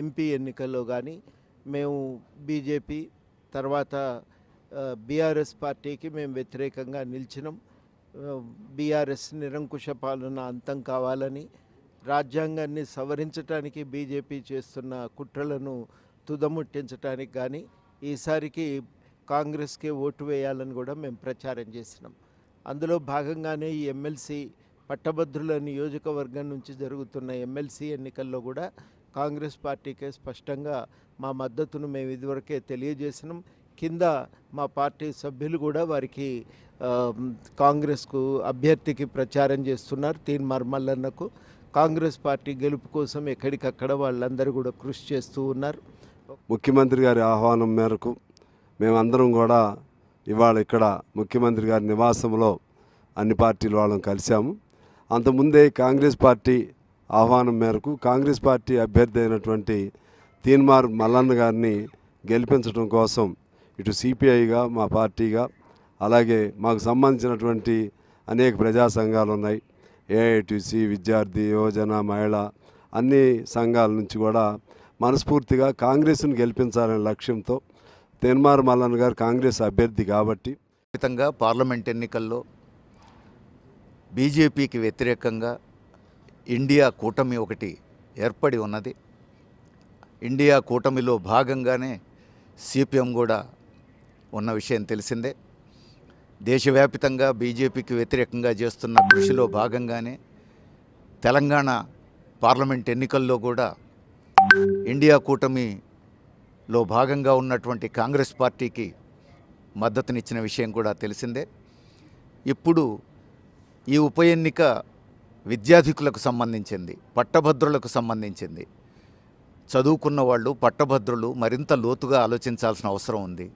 MP ఎన్నికల్లో కానీ మేము బీజేపీ తర్వాత బీఆర్ఎస్ పార్టీకి మేము వ్యతిరేకంగా నిలిచినాం. బీఆర్ఎస్ నిరంకుశ పాలన అంతం కావాలని, రాజ్యాంగాన్ని సవరించడానికి బీజేపీ చేస్తున్న కుట్రలను తుదముట్టించడానికి కానీ ఈసారికి కాంగ్రెస్కే ఓటు వేయాలని కూడా మేము ప్రచారం చేసినాం. అందులో భాగంగానే ఈ ఎమ్మెల్సీ పట్టభద్రుల నియోజకవర్గం నుంచి జరుగుతున్న ఎమ్మెల్సీ ఎన్నికల్లో కూడా కాంగ్రెస్ పార్టీకే స్పష్టంగా మా మద్దతును మేము ఇదివరకే తెలియజేసినాం. కింద మా పార్టీ సభ్యులు కూడా వారికి కాంగ్రెస్కు అభ్యర్థికి ప్రచారం చేస్తున్నారు. తీన్మార్ మల్లన్నకు కాంగ్రెస్ పార్టీ గెలుపు కోసం ఎక్కడికక్కడ వాళ్ళందరూ కూడా కృషి చేస్తూ ఉన్నారు. ముఖ్యమంత్రి గారి ఆహ్వానం మేరకు మేమందరం కూడా ఇవాళ ఇక్కడ ముఖ్యమంత్రి గారి నివాసంలో అన్ని పార్టీల వాళ్ళం కలిశాము. అంతకుముందే కాంగ్రెస్ పార్టీ ఆహ్వానం మేరకు కాంగ్రెస్ పార్టీ అభ్యర్థి అయినటువంటి తీన్మార్ మల్లన్న గారిని గెలిపించడం కోసం ఇటు సిపిఐగా మా పార్టీగా అలాగే మాకు సంబంధించినటువంటి అనేక ప్రజా సంఘాలు ఉన్నాయి. ఏఐటీసీ, విద్యార్థి, యువజన, మహిళ అన్ని సంఘాల నుంచి కూడా మనస్ఫూర్తిగా కాంగ్రెస్ను గెలిపించాలనే లక్ష్యంతో తీన్మార్ మల్లన్న గారు కాంగ్రెస్ అభ్యర్థి కాబట్టి పార్లమెంట్ ఎన్నికల్లో బీజేపీకి వ్యతిరేకంగా ఇండియా కూటమి ఒకటి ఏర్పడి ఉన్నది. ఇండియా కూటమిలో భాగంగానే సిపిఎం కూడా ఉన్న విషయం తెలిసిందే. దేశవ్యాప్తంగా బీజేపీకి వ్యతిరేకంగా చేస్తున్న కృషిలో భాగంగానే తెలంగాణ పార్లమెంట్ ఎన్నికల్లో కూడా ఇండియా కూటమిలో భాగంగా ఉన్నటువంటి కాంగ్రెస్ పార్టీకి మద్దతునిచ్చిన విషయం కూడా తెలిసిందే. ఇప్పుడు ఈ ఉప ఎన్నిక విద్యార్థికులకు సంబంధించింది, పట్టభద్రులకు సంబంధించింది. చదువుకున్న వాళ్ళు, పట్టభద్రులు మరింత లోతుగా ఆలోచించాల్సిన అవసరం ఉంది.